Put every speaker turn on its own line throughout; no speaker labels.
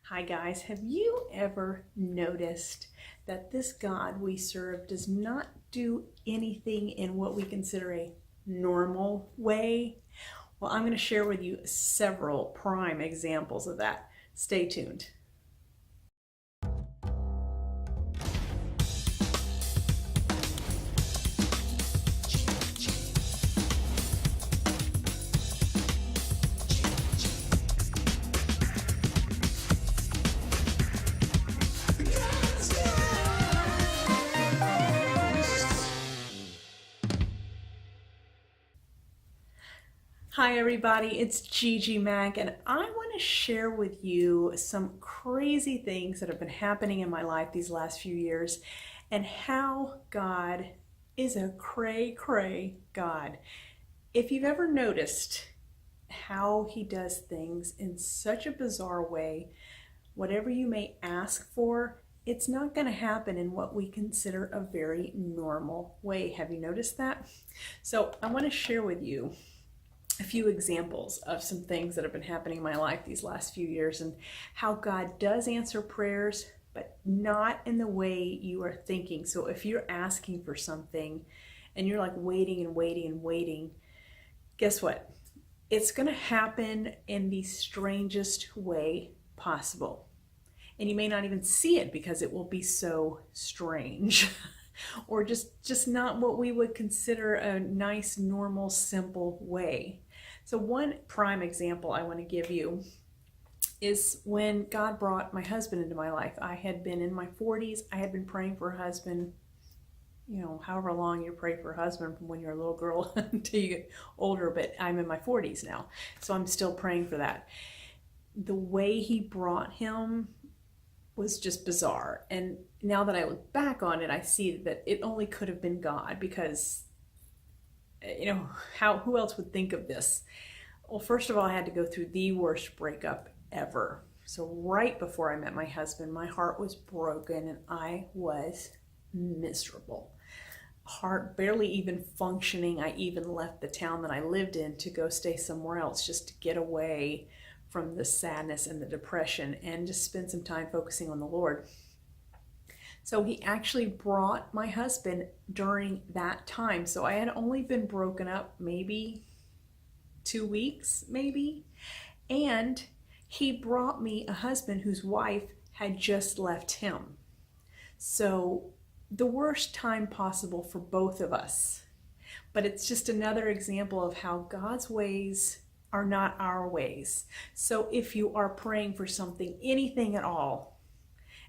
Hi guys, have you ever noticed that this God we serve does not do anything in what we consider a normal way? Well, I'm going to share with you several prime examples of that. Stay tuned. Hi everybody, it's Gigi Mac, and I want to share with you some crazy things that have been happening in my life these last few years and how God is a cray God. If you've ever noticed how he does things in such a bizarre way, whatever you may ask for, it's not going to happen in what we consider a very normal way. Have you noticed that? So I want to share with you a few examples of some things that have been happening in my life these last few years and how God does answer prayers, but not in the way you are thinking. So if you're asking for something and you're like waiting and waiting and waiting, guess what? It's going to happen in the strangest way possible. And you may not even see it because it will be so strange or just not what we would consider a nice, normal, simple way. So one prime example I want to give you is when God brought my husband into my life. I had been in my 40s. I had been praying for a husband, however long you pray for a husband from when you're a little girl until you get older, but I'm in my 40s now. So I'm still praying for that. The way he brought him was just bizarre. And now that I look back on it, I see that it only could have been God because, who else would think of this? Well, first of all, I had to go through the worst breakup ever. So right before I met my husband, my heart was broken and I was miserable. Heart barely even functioning. I even left the town that I lived in to go stay somewhere else just to get away from the sadness and the depression and just spend some time focusing on the Lord. So he actually brought my husband during that time. So I had only been broken up maybe 2 weeks, maybe. And he brought me a husband whose wife had just left him. So the worst time possible for both of us. But it's just another example of how God's ways are not our ways. So if you are praying for something, anything at all,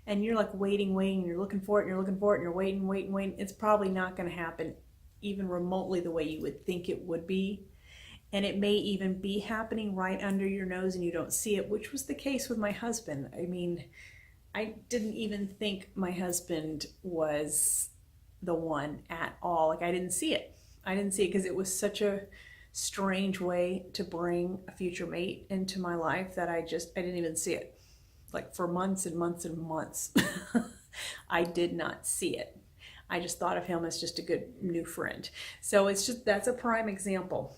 and you're like waiting, and you're looking for it, and you're waiting, it's probably not going to happen even remotely the way you would think it would be. And it may even be happening right under your nose and you don't see it, which was the case with my husband. I mean, I didn't even think my husband was the one at all. Like I didn't see it because it was such a strange way to bring a future mate into my life that I didn't even see it. Like for months and months and months, I did not see it. I just thought of him as just a good new friend. So that's a prime example.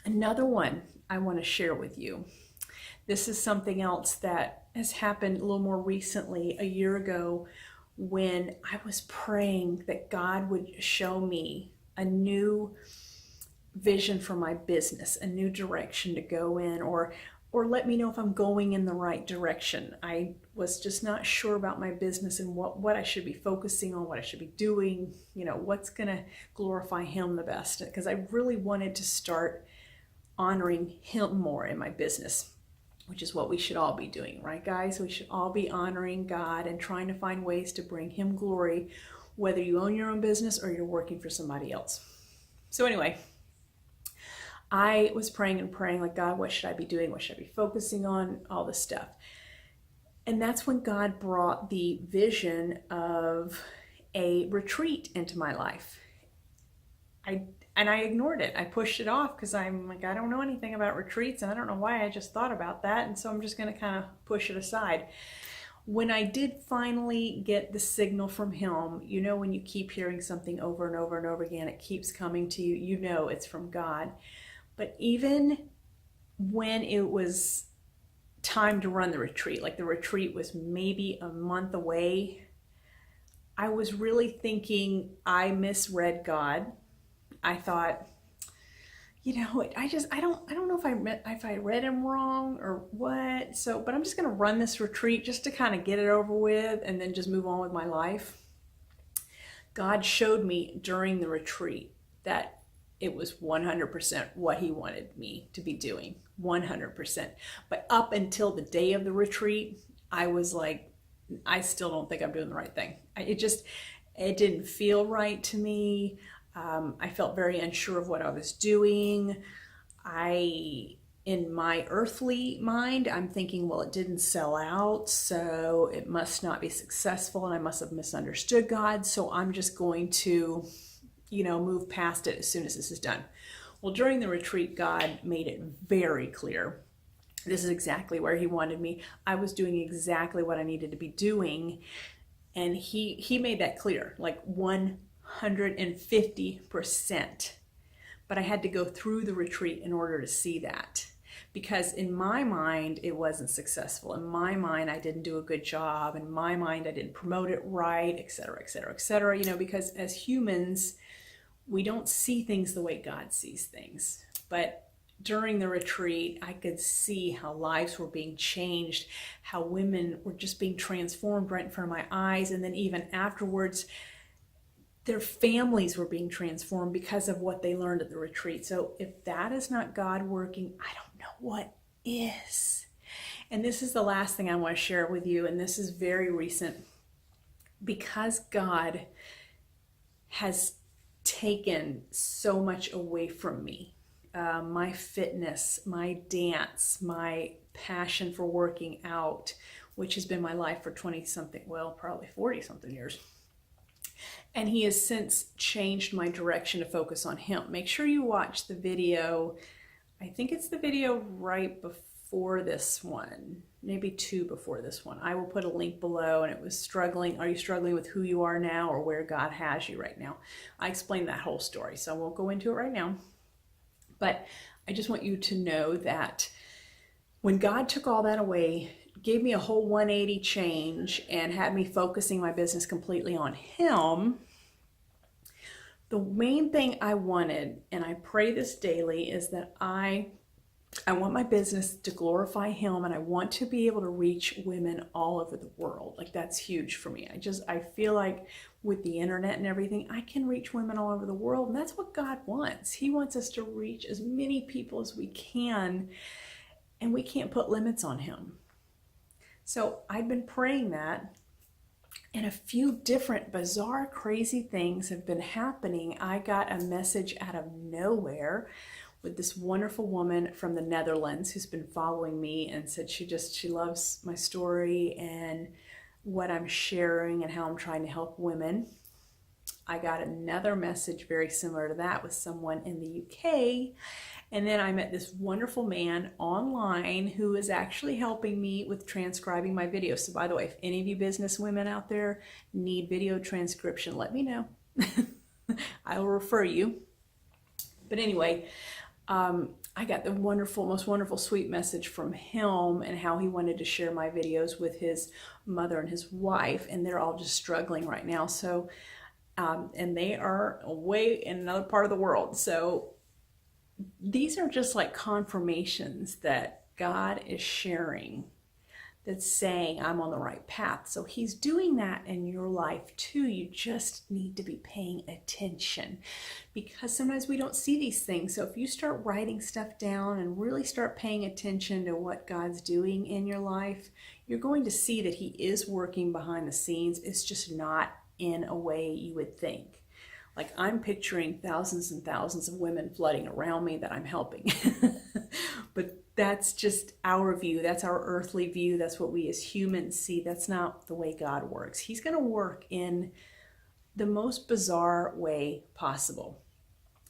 Another one I want to share with you. This is something else that has happened a little more recently, a year ago, when I was praying that God would show me a new vision for my business, a new direction to go in, or let me know if I'm going in the right direction. I was just not sure about my business and what I should be focusing on, what I should be doing, what's going to glorify him the best. Because I really wanted to start honoring him more in my business, which is what we should all be doing, right, guys? We should all be honoring God and trying to find ways to bring him glory, whether you own your own business or you're working for somebody else. So anyway, I was praying like, God, what should I be doing? What should I be focusing on? All this stuff. And that's when God brought the vision of a retreat into my life. I ignored it. I pushed it off because I'm like, I don't know anything about retreats and I don't know why I just thought about that. And so I'm just going to kind of push it aside. When I did finally get the signal from him, when you keep hearing something over and over and over again, it keeps coming to you, it's from God. But even when it was time to run the retreat, like the retreat was maybe a month away, I was really thinking I misread God. I thought, I don't know if I read him wrong or what. So, but I'm just going to run this retreat just to kind of get it over with and then just move on with my life. God showed me during the retreat that it was 100% what he wanted me to be doing, 100%. But up until the day of the retreat, I was like, I still don't think I'm doing the right thing. It didn't feel right to me. I felt very unsure of what I was doing. In my earthly mind, I'm thinking, well, it didn't sell out, so it must not be successful, and I must have misunderstood God, so I'm just going to, move past it as soon as this is done. Well, during the retreat, God made it very clear. This is exactly where he wanted me. I was doing exactly what I needed to be doing, and he made that clear, like 150%. But I had to go through the retreat in order to see that. Because in my mind, it wasn't successful. In my mind, I didn't do a good job. In my mind, I didn't promote it right, et cetera, et cetera, et cetera. Because as humans, we don't see things the way God sees things. But during the retreat, I could see how lives were being changed, how women were just being transformed right in front of my eyes. And then even afterwards, their families were being transformed because of what they learned at the retreat. So if that is not God working, I don't know what is. And this is the last thing I want to share with you, and this is very recent. Because God has taken so much away from me, my fitness, my dance, my passion for working out, which has been my life for 20 something, well, probably 40 something years. And he has since changed my direction to focus on him. Make sure you watch the video. I think it's the video right before this one, maybe two before this one. I will put a link below, and it was struggling. Are you struggling with who you are now or where God has you right now? I explained that whole story, so I won't go into it right now. But I just want you to know that when God took all that away, gave me a whole 180 change and had me focusing my business completely on him, the main thing I wanted, and I pray this daily, is that I want my business to glorify him, and I want to be able to reach women all over the world. Like, that's huge for me. I feel like with the internet and everything, I can reach women all over the world, and that's what God wants. He wants us to reach as many people as we can, and we can't put limits on him. So I've been praying that, and a few different bizarre, crazy things have been happening. I got a message out of nowhere with this wonderful woman from the Netherlands who's been following me and said she loves my story and what I'm sharing and how I'm trying to help women. I got another message very similar to that with someone in the UK. And then I met this wonderful man online who is actually helping me with transcribing my videos. So by the way, if any of you business women out there need video transcription, let me know. I will refer you. But anyway, I got the most wonderful, sweet message from him and how he wanted to share my videos with his mother and his wife. And they're all just struggling right now. So, and they are away in another part of the world. So these are just like confirmations that God is sharing, that's saying I'm on the right path. So he's doing that in your life too. You just need to be paying attention, because sometimes we don't see these things. So if you start writing stuff down and really start paying attention to what God's doing in your life, you're going to see that he is working behind the scenes. It's just not in a way you would think. Like, I'm picturing thousands and thousands of women flooding around me that I'm helping. But that's just our view. That's our earthly view. That's what we as humans see. That's not the way God works. He's going to work in the most bizarre way possible.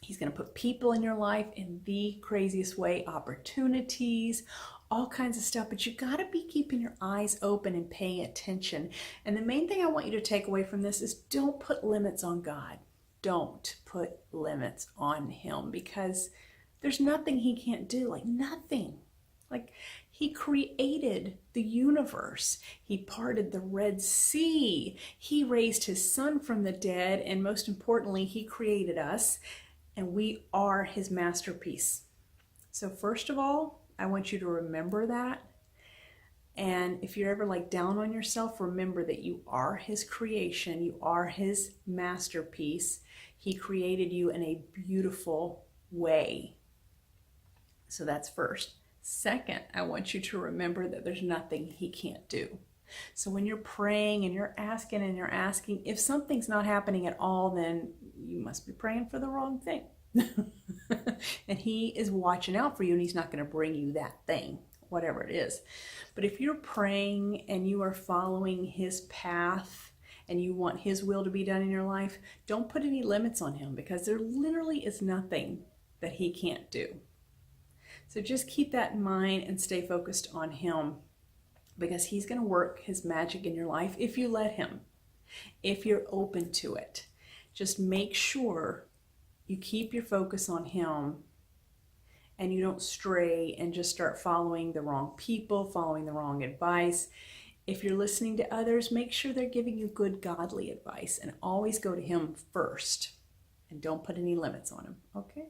He's going to put people in your life in the craziest way, opportunities, all kinds of stuff. But you got to be keeping your eyes open and paying attention. And the main thing I want you to take away from this is don't put limits on God. Don't put limits on him, because there's nothing he can't do, like nothing. Like, he created the universe. He parted the Red Sea. He raised his son from the dead. And most importantly, he created us, and we are his masterpiece. So first of all, I want you to remember that. And if you're ever like down on yourself, remember that you are his creation. You are his masterpiece. He created you in a beautiful way. So that's first. Second, I want you to remember that there's nothing he can't do. So when you're praying and you're asking, if something's not happening at all, then you must be praying for the wrong thing. And he is watching out for you, and he's not going to bring you that thing, whatever it is. But if you're praying and you are following his path and you want his will to be done in your life, don't put any limits on him, because there literally is nothing that he can't do. So just keep that in mind and stay focused on him, because he's going to work his magic in your life if you let him, if you're open to it. Just make sure you keep your focus on him and you don't stray and just start following the wrong people, following the wrong advice. If you're listening to others, make sure they're giving you good, godly advice, and always go to him first, and don't put any limits on him, okay?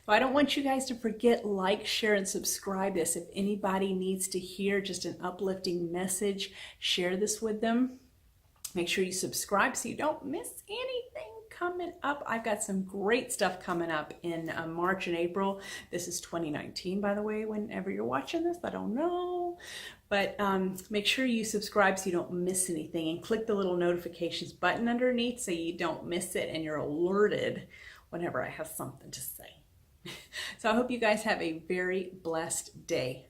So I don't want you guys to forget, like, share, and subscribe this. If anybody needs to hear just an uplifting message, share this with them. Make sure you subscribe so you don't miss anything coming up. I've got some great stuff coming up in March and April. This is 2019, by the way, whenever you're watching this, I don't know. But make sure you subscribe so you don't miss anything, and click the little notifications button underneath so you don't miss it and you're alerted whenever I have something to say. So I hope you guys have a very blessed day.